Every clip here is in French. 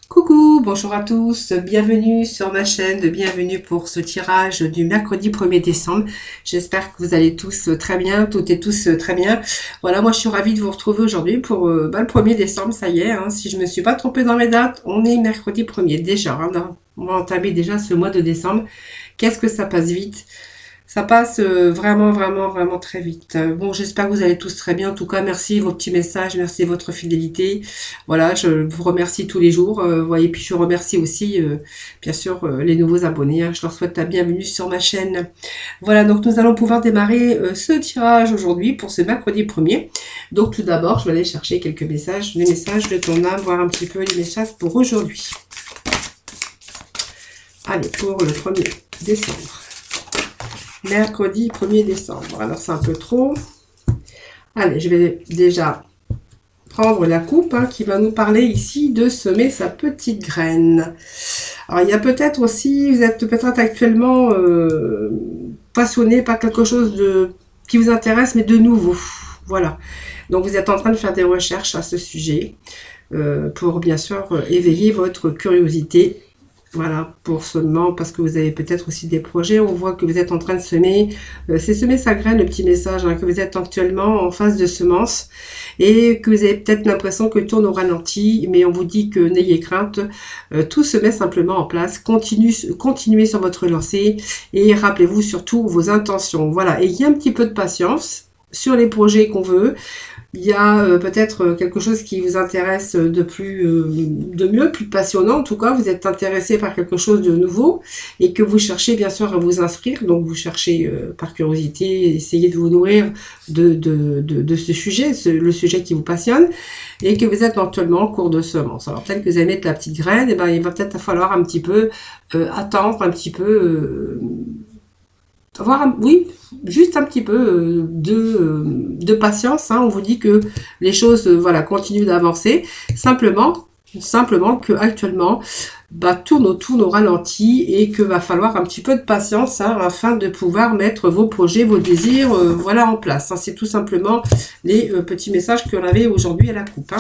Coucou, bonjour à tous, bienvenue sur ma chaîne, bienvenue pour ce tirage du mercredi 1er décembre. J'espère que vous allez tous très bien, toutes et tous très bien. Voilà, moi je suis ravie de vous retrouver aujourd'hui pour le 1er décembre, ça y est, hein, si je me suis pas trompée dans mes dates, on est mercredi 1er déjà, hein, on va entamer déjà ce mois de décembre. Qu'est-ce que ça passe vite! Ça passe vraiment, vraiment, vraiment très vite. Bon, j'espère que vous allez tous très bien. En tout cas, merci vos petits messages, merci votre fidélité. Voilà, je vous remercie tous les jours. Et puis je remercie aussi, bien sûr, les nouveaux abonnés, hein. Je leur souhaite la bienvenue sur ma chaîne. Voilà, donc nous allons pouvoir démarrer ce tirage aujourd'hui pour ce mercredi 1er. Donc tout d'abord, je vais aller chercher quelques messages, les messages de ton âme, voir un petit peu les messages pour aujourd'hui. Allez, pour le 1er décembre. Mercredi 1er décembre. Alors, c'est un peu trop. Allez, je vais déjà prendre la coupe qui va nous parler ici de semer sa petite graine. Alors, il y a peut-être aussi, vous êtes peut-être actuellement passionné par quelque chose qui vous intéresse, mais de nouveau. Voilà. Donc, vous êtes en train de faire des recherches à ce sujet pour, bien sûr, éveiller votre curiosité. Voilà, pour seulement, parce que vous avez peut-être aussi des projets, on voit que vous êtes en train de semer, c'est semer sa graine, le petit message, que vous êtes actuellement en phase de semence, et que vous avez peut-être l'impression que tout tourne au ralenti, mais on vous dit que n'ayez crainte, tout se met simplement en place, continuez sur votre lancée, et rappelez-vous surtout vos intentions, voilà, et il y a un petit peu de patience sur les projets qu'on veut. Il y a peut-être quelque chose qui vous intéresse de mieux, plus passionnant. En tout cas, vous êtes intéressé par quelque chose de nouveau et que vous cherchez bien sûr à vous inscrire. Donc, vous cherchez par curiosité, essayez de vous nourrir de ce sujet, le sujet qui vous passionne et que vous êtes actuellement en cours de semence. Alors, peut-être que vous allez mettre la petite graine, et ben, il va peut-être falloir un petit peu attendre, un petit peu... oui, juste un petit peu de patience. On vous dit que les choses, voilà, continuent d'avancer. Simplement que actuellement, tourne au ralenti et que va falloir un petit peu de patience afin de pouvoir mettre vos projets, vos désirs, voilà, en place. C'est tout simplement les petits messages qu'on avait aujourd'hui à la coupe.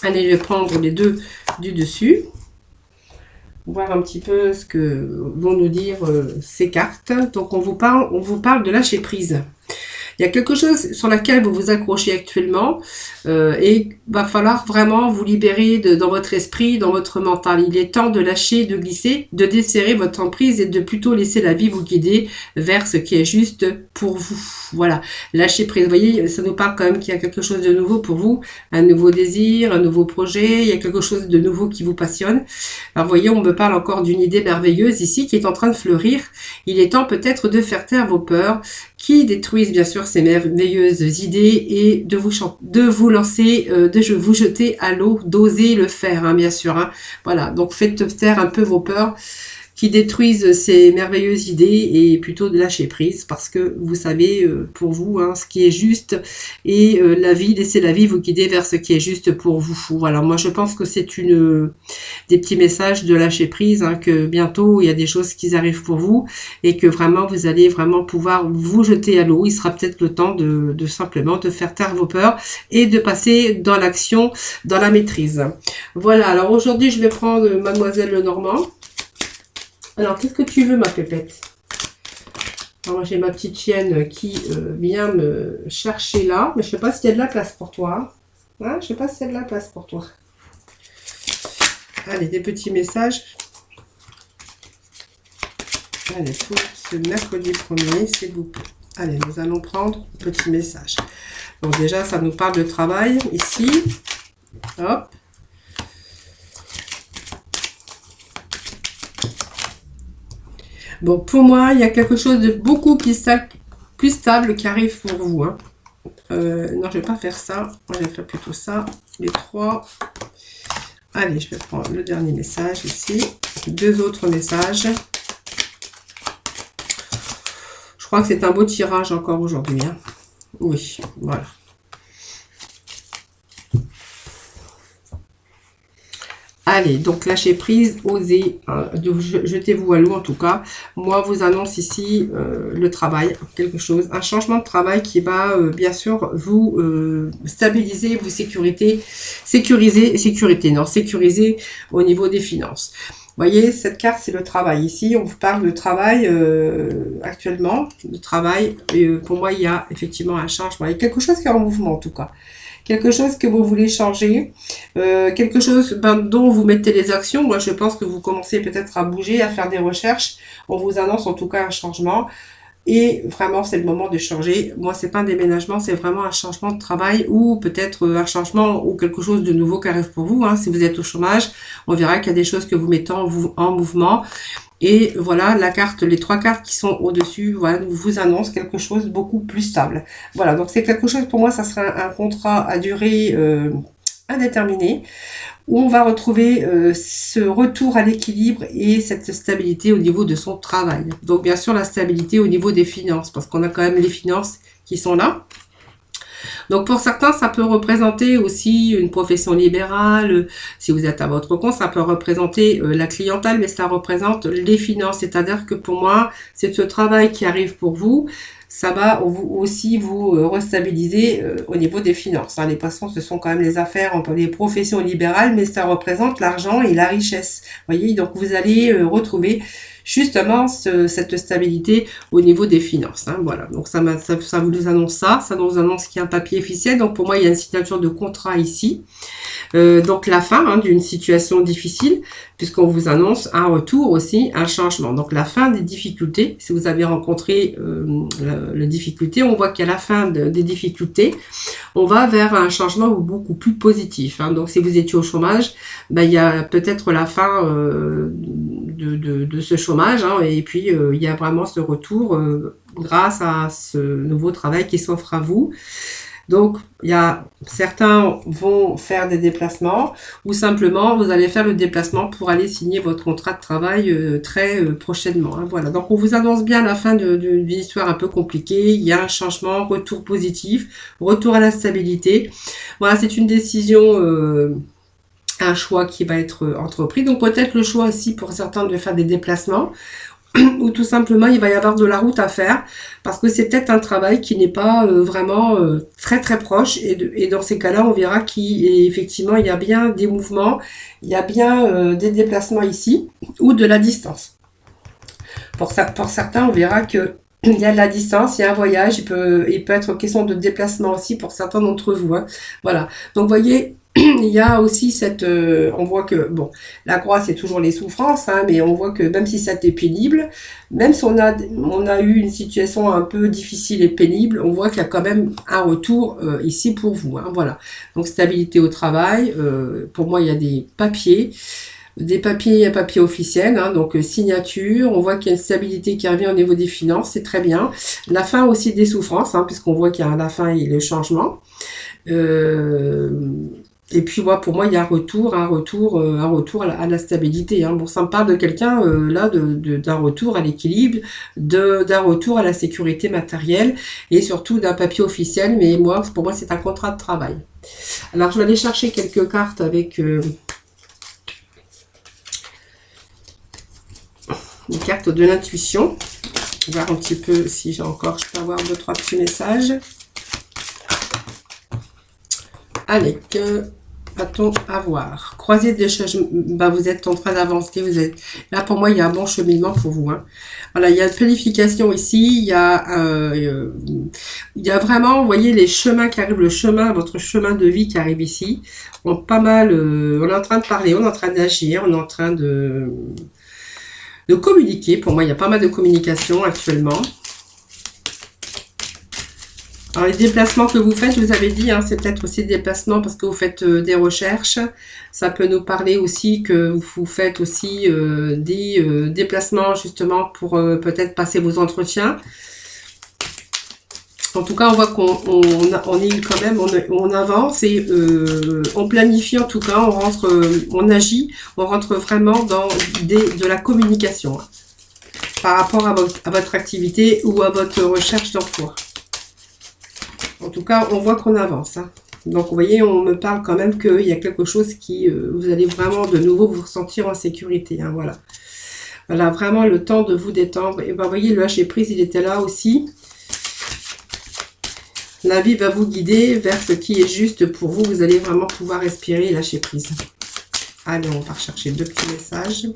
Allez, je vais prendre les deux du dessus. Voir un petit peu ce que vont nous dire ces cartes. Donc on vous parle de lâcher prise. Il y a quelque chose sur laquelle vous vous accrochez actuellement et va falloir vraiment vous libérer dans votre esprit, dans votre mental. Il est temps de lâcher, de glisser, de desserrer votre emprise et de plutôt laisser la vie vous guider vers ce qui est juste pour vous. Voilà, lâcher prise. Vous voyez, ça nous parle quand même qu'il y a quelque chose de nouveau pour vous, un nouveau désir, un nouveau projet, il y a quelque chose de nouveau qui vous passionne. Alors vous voyez, on me parle encore d'une idée merveilleuse ici qui est en train de fleurir. Il est temps peut-être de faire taire vos peurs qui détruisent bien sûr ces merveilleuses idées et de vous lancer, de vous jeter à l'eau, d'oser le faire, bien sûr. Voilà, donc faites taire un peu vos peurs qui détruisent ces merveilleuses idées et plutôt de lâcher prise parce que vous savez pour vous ce qui est juste et laissez la vie vous guider vers ce qui est juste pour vous. Voilà, moi je pense que c'est des petits messages de lâcher prise, que bientôt il y a des choses qui arrivent pour vous et que vraiment vous allez vraiment pouvoir vous jeter à l'eau. Il sera peut-être le temps de simplement de faire taire vos peurs et de passer dans l'action, dans la maîtrise. Voilà, alors aujourd'hui je vais prendre Mademoiselle Lenormand. Alors, qu'est-ce que tu veux, ma pépette? Alors, moi, j'ai ma petite chienne qui vient me chercher là. Mais je ne sais pas s'il y a de la place pour toi. Je ne sais pas s'il y a de la place pour toi. Allez, des petits messages. Allez, pour ce mercredi 1er, s'il vous plaît. Allez, nous allons prendre un petit message. Donc, déjà, ça nous parle de travail ici. Hop. Bon, pour moi, il y a quelque chose de beaucoup plus stable qui arrive pour vous. Non, je vais pas faire ça. Je vais faire plutôt ça. Les trois. Allez, je vais prendre le dernier message ici. Deux autres messages. Je crois que c'est un beau tirage encore aujourd'hui. Oui, voilà. Allez, donc lâchez prise, osez, hein, jetez-vous à l'eau en tout cas. Moi, vous annonce ici le travail, quelque chose, un changement de travail qui va bien sûr vous stabiliser, vous sécuriser au niveau des finances. Vous voyez, cette carte, c'est le travail. Ici, on vous parle de travail actuellement, de travail. Et, pour moi, il y a effectivement un changement. Il y a quelque chose qui est en mouvement en tout cas. Quelque chose que vous voulez changer, quelque chose dont vous mettez les actions. Moi, je pense que vous commencez peut-être à bouger, à faire des recherches. On vous annonce en tout cas un changement. Et vraiment, c'est le moment de changer. Moi, c'est pas un déménagement, c'est vraiment un changement de travail ou peut-être un changement ou quelque chose de nouveau qui arrive pour vous. Hein. Si vous êtes au chômage, on verra qu'il y a des choses que vous mettez en mouvement. Et voilà, la carte, les 3 cartes qui sont au-dessus, voilà, vous annoncent quelque chose de beaucoup plus stable. Voilà, donc c'est quelque chose, pour moi, ça sera un contrat à durée indéterminée, où on va retrouver ce retour à l'équilibre et cette stabilité au niveau de son travail. Donc bien sûr, la stabilité au niveau des finances, parce qu'on a quand même les finances qui sont là. Donc pour certains, ça peut représenter aussi une profession libérale. Si vous êtes à votre compte, ça peut représenter la clientèle, mais ça représente les finances. C'est-à-dire que pour moi, c'est ce travail qui arrive pour vous. Ça va aussi vous restabiliser au niveau des finances. Hein. Les poissons, ce sont quand même les affaires, les professions libérales, mais ça représente l'argent et la richesse. Vous voyez, donc vous allez retrouver justement cette stabilité au niveau des finances. Hein, voilà, donc ça vous annonce ça nous annonce qu'il y a un papier officiel. Donc pour moi, il y a une signature de contrat ici. Donc la fin d'une situation difficile, puisqu'on vous annonce un retour aussi, un changement. Donc la fin des difficultés, si vous avez rencontré la difficulté, on voit qu'à la fin des difficultés, on va vers un changement beaucoup plus positif. Hein. Donc si vous étiez au chômage, ben, il y a peut-être la fin de ce chômage, hein, et puis il y a vraiment ce retour grâce à ce nouveau travail qui s'offre à vous. Donc, certains vont faire des déplacements ou simplement vous allez faire le déplacement pour aller signer votre contrat de travail très prochainement. Hein, voilà. Donc, on vous annonce bien la fin d'une histoire un peu compliquée. Il y a un changement, retour positif, retour à la stabilité. Voilà, c'est une décision, un choix qui va être entrepris. Donc, peut-être le choix aussi pour certains de faire des déplacements. Ou tout simplement il va y avoir de la route à faire parce que c'est peut-être un travail qui n'est pas vraiment très très proche et dans ces cas-là on verra qu'effectivement il y a bien des mouvements, il y a bien des déplacements ici ou de la distance. Pour certains on verra que il y a de la distance, il y a un voyage, il peut être question de déplacement aussi pour certains d'entre vous. Hein. Voilà, donc vous voyez, il y a aussi on voit que, bon, la croix c'est toujours les souffrances, hein, mais on voit que même si ça était pénible, même si on a eu une situation un peu difficile et pénible, on voit qu'il y a quand même un retour ici pour vous. Hein, voilà, donc stabilité au travail, pour moi il y a des papiers officiels, hein, donc signature, on voit qu'il y a une stabilité qui revient au niveau des finances, c'est très bien. La fin aussi des souffrances, hein, puisqu'on voit qu'il y a la fin et le changement. Et puis pour moi il y a un retour à la stabilité. Hein. Bon, ça me parle de quelqu'un là d'un retour à l'équilibre, d'un retour à la sécurité matérielle et surtout d'un papier officiel. Mais pour moi c'est un contrat de travail. Alors je vais aller chercher quelques cartes avec les cartes de l'intuition. Voir un petit peu si je peux avoir 2-3 petits messages. Allez, que va-t-on avoir? Croisée des chemins, vous êtes en train d'avancer, là pour moi il y a un bon cheminement pour vous. Hein. Voilà, il y a une planification ici, il y a vraiment, vous voyez les chemins qui arrivent, votre chemin de vie qui arrive ici. On est en train de parler, on est en train d'agir, on est en train de communiquer. Pour moi il y a pas mal de communication actuellement. Alors, les déplacements que vous faites, je vous avais dit, hein, c'est peut-être aussi des déplacements parce que vous faites des recherches. Ça peut nous parler aussi que vous faites aussi des déplacements justement pour peut-être passer vos entretiens. En tout cas, on voit qu'on est quand même, on avance et on planifie en tout cas, on agit, on rentre vraiment dans de la communication hein, par rapport à votre activité ou à votre recherche d'emploi. En tout cas, on voit qu'on avance. Hein. Donc, vous voyez, on me parle quand même qu'il y a quelque chose qui... vous allez vraiment de nouveau vous sentir en sécurité. Hein, voilà. Voilà, vraiment le temps de vous détendre. Et ben, vous voyez, le lâcher prise, il était là aussi. La vie va vous guider vers ce qui est juste pour vous. Vous allez vraiment pouvoir respirer et lâcher prise. Allez, on va rechercher 2 petits messages.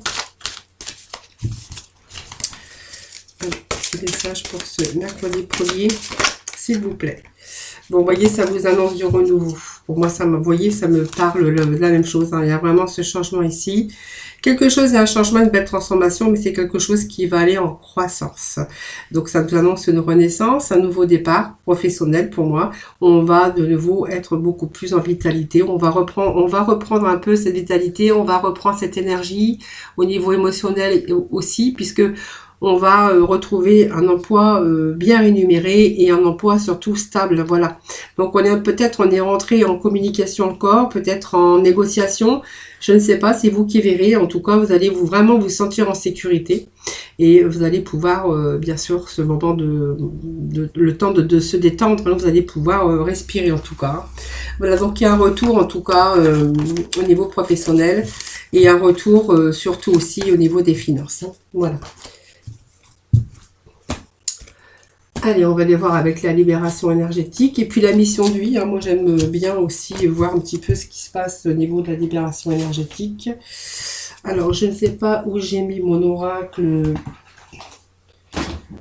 Un petit message pour ce mercredi 1er, s'il vous plaît. Bon, vous voyez, ça vous annonce du renouveau. Pour moi, vous voyez, ça me parle de la même chose. Hein. Il y a vraiment ce changement ici. Quelque chose, un changement, une belle transformation, mais c'est quelque chose qui va aller en croissance. Donc, ça nous annonce une renaissance, un nouveau départ professionnel pour moi. On va de nouveau être beaucoup plus en vitalité. On va reprendre un peu cette vitalité, on va reprendre cette énergie au niveau émotionnel aussi, puisque on va retrouver un emploi bien rémunéré et un emploi surtout stable, voilà. Donc on est rentré en communication encore, peut-être en négociation, je ne sais pas, c'est vous qui verrez. En tout cas, vous allez vraiment vous sentir en sécurité et vous allez pouvoir, bien sûr, ce moment le temps de se détendre, hein, vous allez pouvoir respirer en tout cas. Voilà, donc il y a un retour en tout cas au niveau professionnel et un retour surtout aussi au niveau des finances, hein, voilà. Allez, on va aller voir avec la libération énergétique et puis la mission de vie. Hein. Moi, j'aime bien aussi voir un petit peu ce qui se passe au niveau de la libération énergétique. Alors, je ne sais pas où j'ai mis mon oracle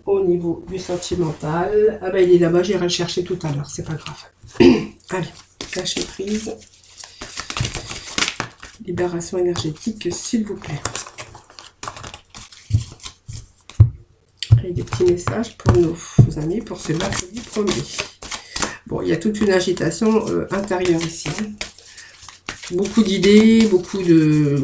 au niveau du sentimental. Ah ben, il est là-bas, j'irai le chercher tout à l'heure, c'est pas grave. Allez, lâcher prise. Libération énergétique, s'il vous plaît. Et des petits messages pour nos amis pour ce mercredi 1er. Bon, il y a toute une agitation intérieure ici. Beaucoup d'idées, beaucoup de...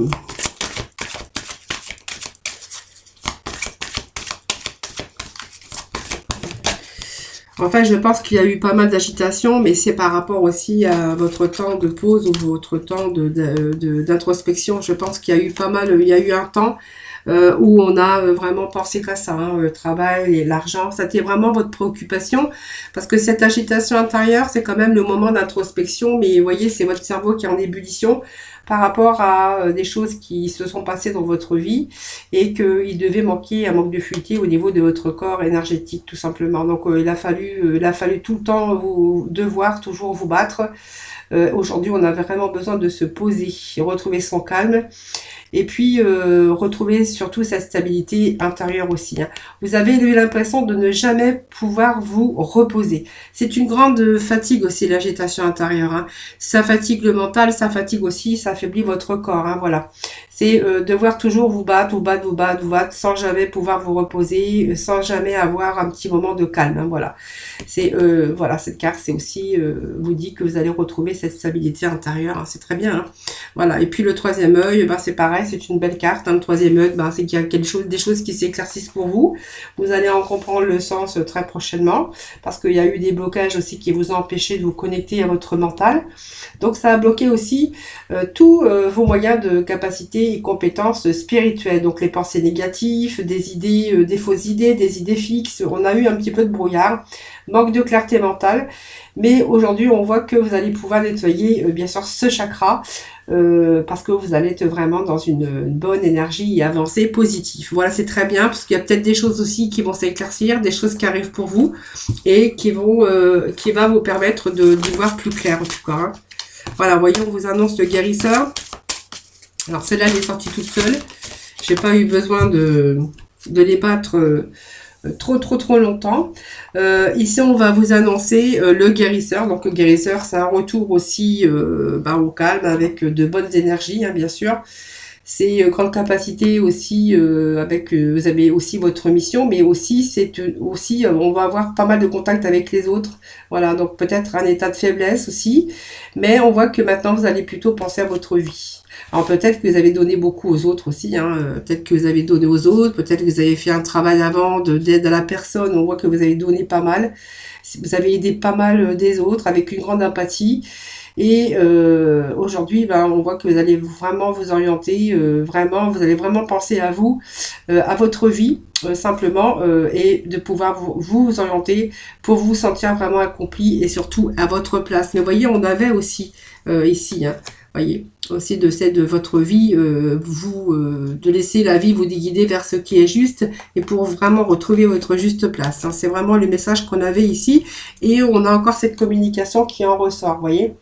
Enfin, je pense qu'il y a eu pas mal d'agitation, mais c'est par rapport aussi à votre temps de pause ou votre temps d'introspection. Je pense qu'il y a eu pas mal, il y a eu un temps où on a vraiment pensé qu'à ça, hein, le travail et l'argent, c'était vraiment votre préoccupation, parce que cette agitation intérieure, c'est quand même le moment d'introspection, mais vous voyez, c'est votre cerveau qui est en ébullition par rapport à des choses qui se sont passées dans votre vie et qu'il devait manquer un manque de fluidité au niveau de votre corps énergétique, tout simplement. Donc, il a fallu tout le temps devoir toujours vous battre. Aujourd'hui, on a vraiment besoin de se poser, retrouver son calme. Et puis, retrouver surtout sa stabilité intérieure aussi. Hein. Vous avez eu l'impression de ne jamais pouvoir vous reposer. C'est une grande fatigue aussi, l'agitation intérieure. Hein. Ça fatigue le mental, ça fatigue aussi, ça affaiblit votre corps. Hein, voilà. C'est devoir toujours vous battre, sans jamais pouvoir vous reposer, sans jamais avoir un petit moment de calme. Hein, voilà. C'est voilà, cette carte, c'est aussi vous dit que vous allez retrouver cette stabilité intérieure. Hein, c'est très bien. Hein. Voilà. Et puis le troisième œil, ben, c'est pareil. C'est une belle carte. Hein. Le troisième œil, ben, c'est qu'il y a des choses qui s'éclaircissent pour vous. Vous allez en comprendre le sens très prochainement parce qu'il y a eu des blocages aussi qui vous ont empêché de vous connecter à votre mental. Donc ça a bloqué aussi tous vos moyens de capacité et compétences spirituelles. Donc les pensées négatives, des idées, des fausses idées, des idées fixes. On a eu un petit peu de brouillard, manque de clarté mentale. Mais aujourd'hui, on voit que vous allez pouvoir nettoyer bien sûr ce chakra parce que vous allez être vraiment dans une bonne énergie et avancée positive. Voilà, c'est très bien parce qu'il y a peut-être des choses aussi qui vont s'éclaircir, des choses qui arrivent pour vous et qui va vous permettre d'y voir plus clair en tout cas. Hein. Voilà, voyons, on vous annonce le guérisseur. Alors celle-là, elle est sortie toute seule. J'ai pas eu besoin de les battre trop longtemps. Ici, on va vous annoncer le guérisseur. Donc le guérisseur, c'est un retour aussi au calme avec de bonnes énergies, hein, bien sûr. C'est grande capacité aussi avec vous avez aussi votre mission, mais aussi c'est aussi on va avoir pas mal de contacts avec les autres. Voilà, donc peut-être un état de faiblesse aussi, mais on voit que maintenant vous allez plutôt penser à votre vie. Alors peut-être que vous avez donné beaucoup aux autres aussi, hein, peut-être que vous avez donné aux autres, peut-être que vous avez fait un travail avant d'aide à la personne, on voit que vous avez donné pas mal, vous avez aidé pas mal des autres avec une grande empathie. Et aujourd'hui, ben, on voit que vous allez vraiment vous orienter, vraiment, vous allez vraiment penser à vous, à votre vie, simplement, et de pouvoir vous orienter pour vous sentir vraiment accompli et surtout à votre place. Mais vous voyez, on avait aussi ici, hein, voyez, aussi de celle de votre vie, de laisser la vie vous guider vers ce qui est juste et pour vraiment retrouver votre juste place. Hein. C'est vraiment le message qu'on avait ici et on a encore cette communication qui en ressort, voyez.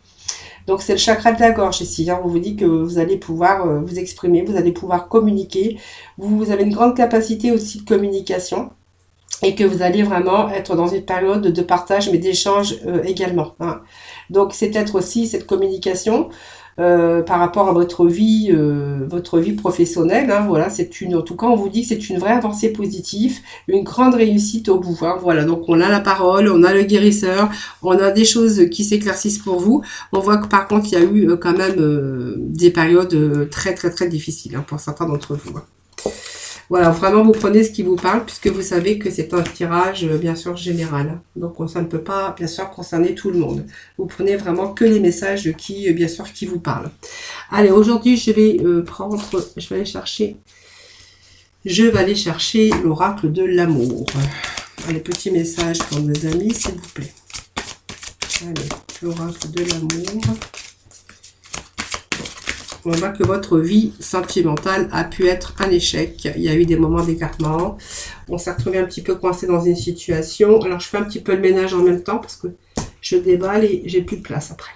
Donc c'est le chakra de la gorge ici. Hein. On vous dit que vous allez pouvoir vous exprimer, vous allez pouvoir communiquer. Vous avez une grande capacité aussi de communication et que vous allez vraiment être dans une période de partage mais d'échange également. Hein. Donc c'est peut-être aussi cette communication par rapport à votre vie professionnelle. Hein, voilà, en tout cas, on vous dit que c'est une vraie avancée positive, une grande réussite au bout. Hein, voilà, donc on a la parole, on a le guérisseur, on a des choses qui s'éclaircissent pour vous. On voit que par contre, il y a eu quand même des périodes très très très difficiles hein, pour certains d'entre vous. Hein. Voilà, vraiment vous prenez ce qui vous parle puisque vous savez que c'est un tirage bien sûr général. Donc ça ne peut pas bien sûr concerner tout le monde. Vous prenez vraiment que les messages qui bien sûr qui vous parlent. Allez, aujourd'hui je vais aller chercher l'oracle de l'amour. Allez, petit message pour mes amis s'il vous plaît. Allez, l'oracle de l'amour. On voit que votre vie sentimentale a pu être un échec. Il y a eu des moments d'écartement. On s'est retrouvé un petit peu coincé dans une situation. Alors, je fais un petit peu le ménage en même temps parce que je déballe et j'ai plus de place après.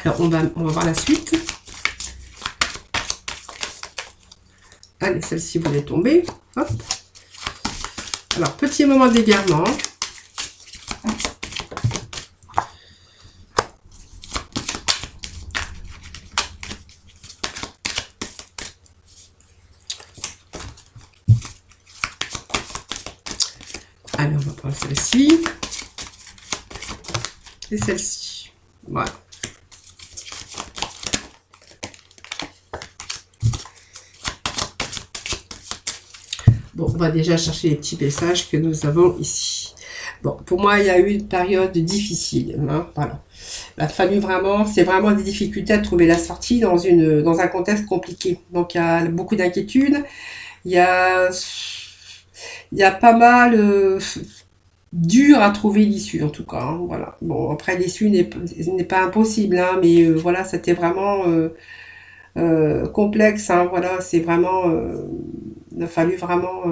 Alors, on va voir la suite. Allez, celle-ci voulait tomber. Hop. Alors, petit moment d'égarement. Allez, on va prendre celle-ci. Et celle-ci. Voilà. Bon, on va déjà chercher les petits messages que nous avons ici. Bon, pour moi, il y a eu une période difficile. Hein, voilà. Il a fallu vraiment, c'est vraiment des difficultés à trouver la sortie dans un contexte compliqué. Donc, il y a beaucoup d'inquiétudes. Il y a pas mal dur à trouver l'issue en tout cas. Hein, voilà. Bon, après l'issue n'est pas impossible, hein, mais voilà, c'était vraiment complexe. Hein, voilà, c'est vraiment, il a fallu vraiment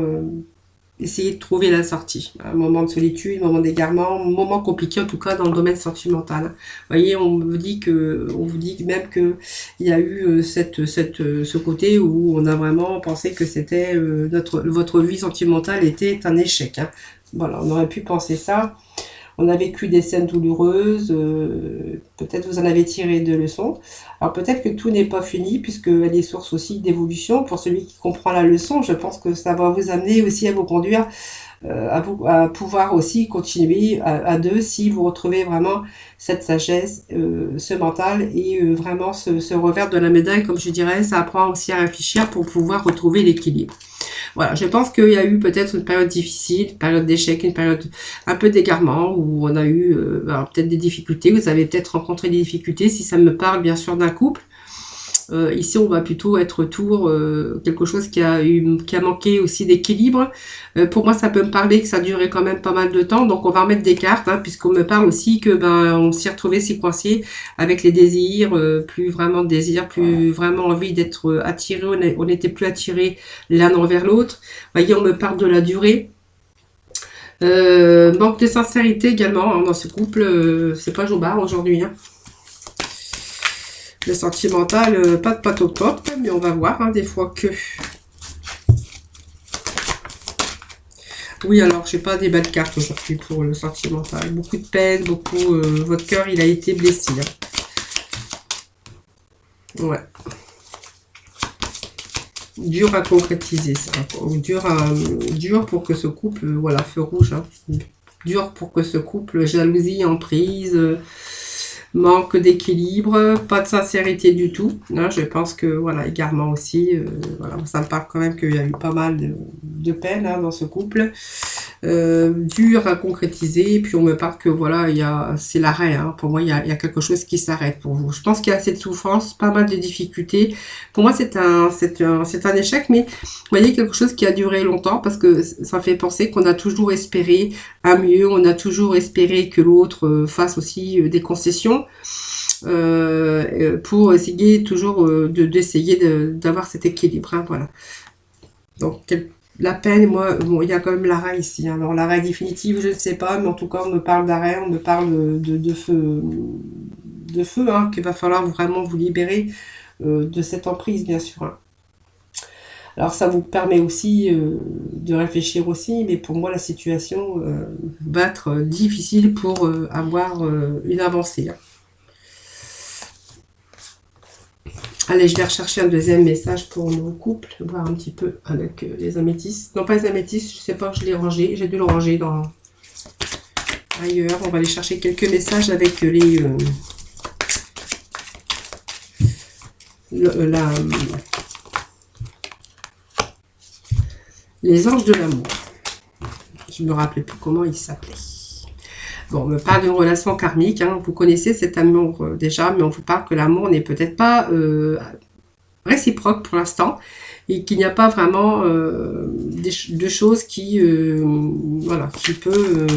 essayer de trouver la sortie. Un moment de solitude, un moment d'égarement, un moment compliqué en tout cas dans le domaine sentimental. Vous voyez, on vous dit même que il y a eu ce côté où on a vraiment pensé que c'était votre vie sentimentale était un échec. Hein. Voilà, on aurait pu penser ça. On a vécu des scènes douloureuses, peut-être vous en avez tiré de leçons. Alors peut-être que tout n'est pas fini, puisqu'elle est source aussi d'évolution. Pour celui qui comprend la leçon, je pense que ça va vous amener aussi à vous conduire, à pouvoir aussi continuer à deux si vous retrouvez vraiment cette sagesse, ce mental et vraiment ce revers de la médaille, comme je dirais, ça apprend aussi à réfléchir pour pouvoir retrouver l'équilibre. Voilà, je pense qu'il y a eu peut-être une période difficile, une période d'échec, une période un peu d'égarement, où on a eu peut-être des difficultés, vous avez peut-être rencontré des difficultés, si ça me parle bien sûr d'un couple. Ici, on va plutôt être autour quelque chose qui a manqué aussi d'équilibre. Pour moi, ça peut me parler que ça a duré quand même pas mal de temps. Donc, on va remettre des cartes, hein, puisqu'on me parle aussi que on s'y retrouvait si coincé avec les désirs, plus vraiment de désirs, plus vraiment envie d'être attiré. On n'était plus attirés l'un envers l'autre. Vous voyez, on me parle de la durée. Manque de sincérité également hein, dans ce couple. C'est pas Jobard aujourd'hui. Hein. Le sentimental, pas au top, mais on va voir hein, des fois que... Oui, alors, j'ai pas des belles cartes aujourd'hui pour le sentimental. Beaucoup de peine, beaucoup... votre cœur, il a été blessé. Hein. Ouais. Dur à concrétiser, ça. Dur pour que ce couple... voilà, feu rouge. Hein. Dur pour que ce couple, jalousie, emprise... manque d'équilibre, pas de sincérité du tout. Hein, je pense que, voilà, égarement aussi, voilà, ça me parle quand même qu'il y a eu pas mal de peine hein, dans ce couple. Dur à concrétiser, et puis on me parle que, voilà, c'est l'arrêt. Hein. Pour moi, il y a quelque chose qui s'arrête pour vous. Je pense qu'il y a assez de souffrance, pas mal de difficultés. Pour moi, c'est un échec, mais vous voyez, quelque chose qui a duré longtemps, parce que ça fait penser qu'on a toujours espéré un mieux, on a toujours espéré que l'autre fasse aussi des concessions pour essayer toujours d'essayer d'avoir cet équilibre. Hein, voilà. Donc, la peine, moi, bon, il y a quand même l'arrêt ici. Hein. Alors, l'arrêt définitif, je ne sais pas, mais en tout cas, on me parle d'arrêt, on me parle de feu hein, qu'il va falloir vraiment vous libérer de cette emprise, bien sûr. Hein. Alors ça vous permet aussi de réfléchir aussi, mais pour moi la situation va être difficile pour avoir une avancée. Hein. Allez, je vais rechercher un deuxième message pour mon couple, voir un petit peu avec les améthystes. Non, pas les améthystes, je sais pas, je l'ai rangé, j'ai dû le ranger dans ailleurs. On va aller chercher quelques messages avec les anges de l'amour. Je me rappelais plus comment ils s'appelaient. Bon, on me parle d'une relation karmique. Hein. Vous connaissez cet amour déjà, mais on vous parle que l'amour n'est peut-être pas réciproque pour l'instant et qu'il n'y a pas vraiment de choses qui, voilà, qui peut.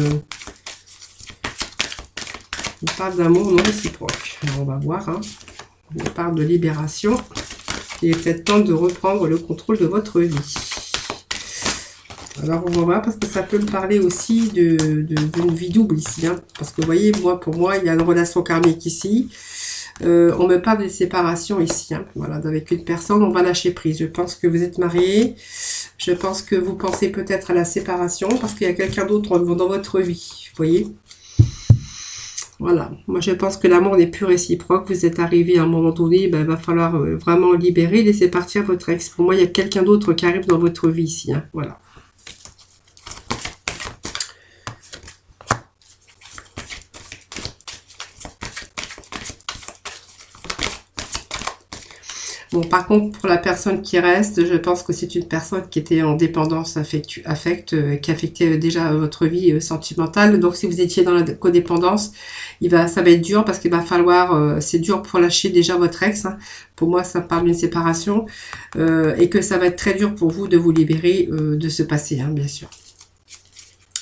On parle d'amour non réciproque. Alors, on va voir. Hein. On parle de libération. Il est peut-être temps de reprendre le contrôle de votre vie. Alors, on va voir, parce que ça peut me parler aussi d'une vie double ici. Hein, parce que, vous voyez, pour moi, il y a une relation karmique ici. On me parle de séparation ici. Hein, voilà, avec une personne, on va lâcher prise. Je pense que vous êtes mariés. Je pense que vous pensez peut-être à la séparation, parce qu'il y a quelqu'un d'autre dans votre vie. Vous voyez ? Voilà. Moi, je pense que l'amour n'est plus réciproque. Vous êtes arrivé à un moment donné, ben, il va falloir vraiment libérer, laisser partir votre ex. Pour moi, il y a quelqu'un d'autre qui arrive dans votre vie ici. Hein, voilà. Bon, par contre, pour la personne qui reste, je pense que c'est une personne qui était en dépendance qui affectait déjà votre vie sentimentale. Donc, si vous étiez dans la codépendance, ça va être dur parce qu'il va falloir, c'est dur pour lâcher déjà votre ex. Hein. Pour moi, ça parle d'une séparation et que ça va être très dur pour vous de vous libérer de ce passé, hein, bien sûr.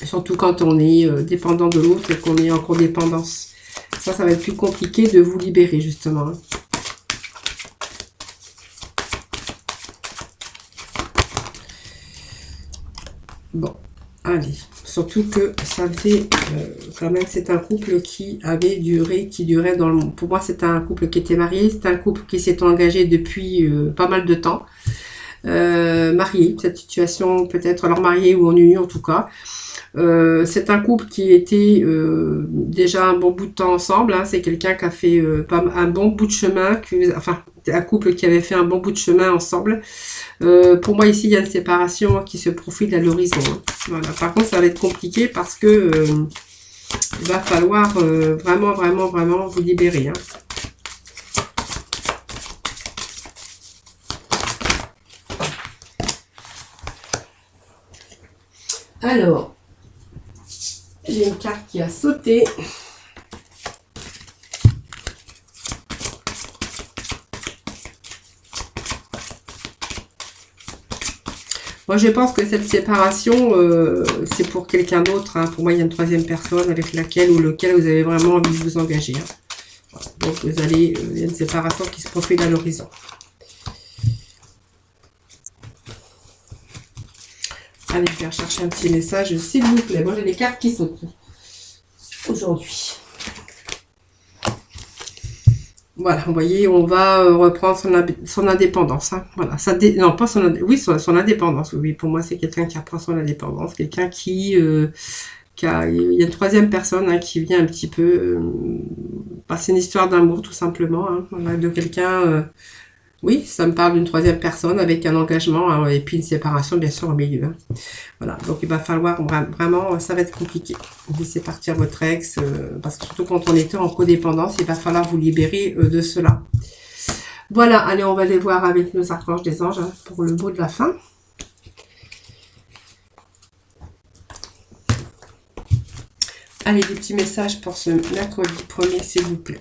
Surtout quand on est dépendant de l'autre et qu'on est en codépendance. Ça va être plus compliqué de vous libérer, justement. Hein. Bon, allez. Surtout que ça fait, quand même, c'est un couple qui durait dans le monde. Pour moi, c'est un couple qui était marié, c'est un couple qui s'est engagé depuis pas mal de temps. Marié, cette situation peut-être, alors marié ou en union en tout cas. C'est un couple qui était déjà un bon bout de temps ensemble. Hein. C'est quelqu'un qui a fait un bon bout de chemin, enfin, un couple qui avait fait un bon bout de chemin ensemble. Pour moi, ici, il y a une séparation qui se profile à l'horizon. Hein. Voilà. Par contre, ça va être compliqué parce que il va falloir vraiment, vraiment, vraiment vous libérer. Hein. Alors, j'ai une carte qui a sauté. Moi, je pense que cette séparation, c'est pour quelqu'un d'autre. Hein. Pour moi, il y a une troisième personne avec laquelle ou lequel vous avez vraiment envie de vous engager. Hein. Voilà. Donc, il y a une séparation qui se profile à l'horizon. Allez, je vais rechercher un petit message, s'il vous plaît. Moi, j'ai les cartes qui sautent aujourd'hui. Voilà, vous voyez, on va reprendre son indépendance. Hein. Voilà, non, pas son indépendance. Oui, son indépendance. Oui, pour moi, c'est quelqu'un qui reprend son indépendance. Quelqu'un il y a une troisième personne hein, qui vient un petit peu... c'est une histoire d'amour, tout simplement. Hein. Voilà, de quelqu'un Oui, ça me parle d'une troisième personne avec un engagement hein, et puis une séparation bien sûr au milieu. Hein. Voilà, donc il va falloir vraiment, ça va être compliqué. Laissez partir votre ex, parce que surtout quand on était en codépendance, il va falloir vous libérer de cela. Voilà, allez, on va aller voir avec nos archanges des anges hein, pour le mot de la fin. Allez, des petits messages pour ce mercredi 1er, s'il vous plaît.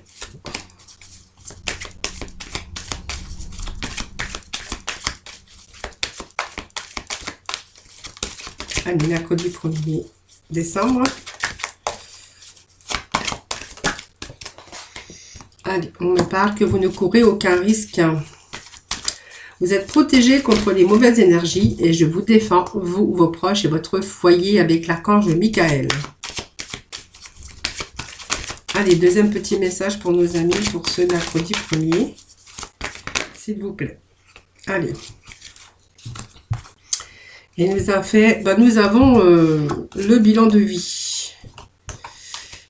Allez, mercredi 1er décembre. Allez, on me parle que vous ne courez aucun risque. Vous êtes protégé contre les mauvaises énergies et je vous défends, vous, vos proches et votre foyer avec l'archange Michael. Allez, deuxième petit message pour nos amis pour ce mercredi 1er. S'il vous plaît. Allez. Et nous avons le bilan de vie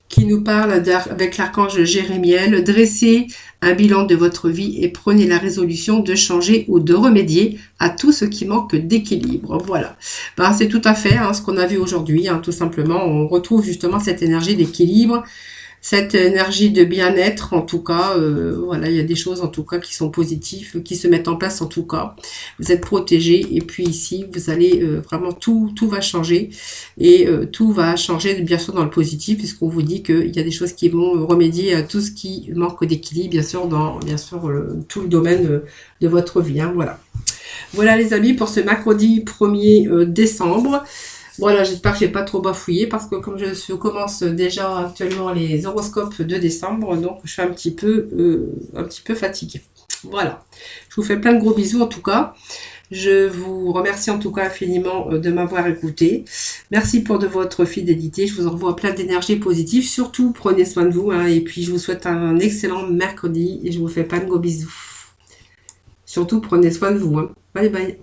qui nous parle avec l'archange Jérémiel. Dressez un bilan de votre vie et prenez la résolution de changer ou de remédier à tout ce qui manque d'équilibre. Voilà. C'est tout à fait hein, ce qu'on a vu aujourd'hui. Hein, tout simplement, on retrouve justement cette énergie d'équilibre. Cette énergie de bien-être, en tout cas, voilà, il y a des choses en tout cas qui sont positives, qui se mettent en place en tout cas. Vous êtes protégés et puis ici, vous allez vraiment tout va changer et tout va changer bien sûr dans le positif puisqu'on vous dit qu'il y a des choses qui vont remédier à tout ce qui manque d'équilibre, bien sûr, dans tout le domaine de votre vie. Hein, voilà. Voilà les amis pour ce mercredi 1er décembre. Voilà, j'espère que je n'ai pas trop bafouillé parce que comme je commence déjà actuellement les horoscopes de décembre, donc je suis un petit peu fatiguée. Voilà, je vous fais plein de gros bisous en tout cas. Je vous remercie en tout cas infiniment de m'avoir écouté. Merci pour de votre fidélité. Je vous envoie plein d'énergie positive. Surtout, prenez soin de vous. Hein, et puis, je vous souhaite un excellent mercredi et je vous fais plein de gros bisous. Surtout, prenez soin de vous. Hein. Bye bye.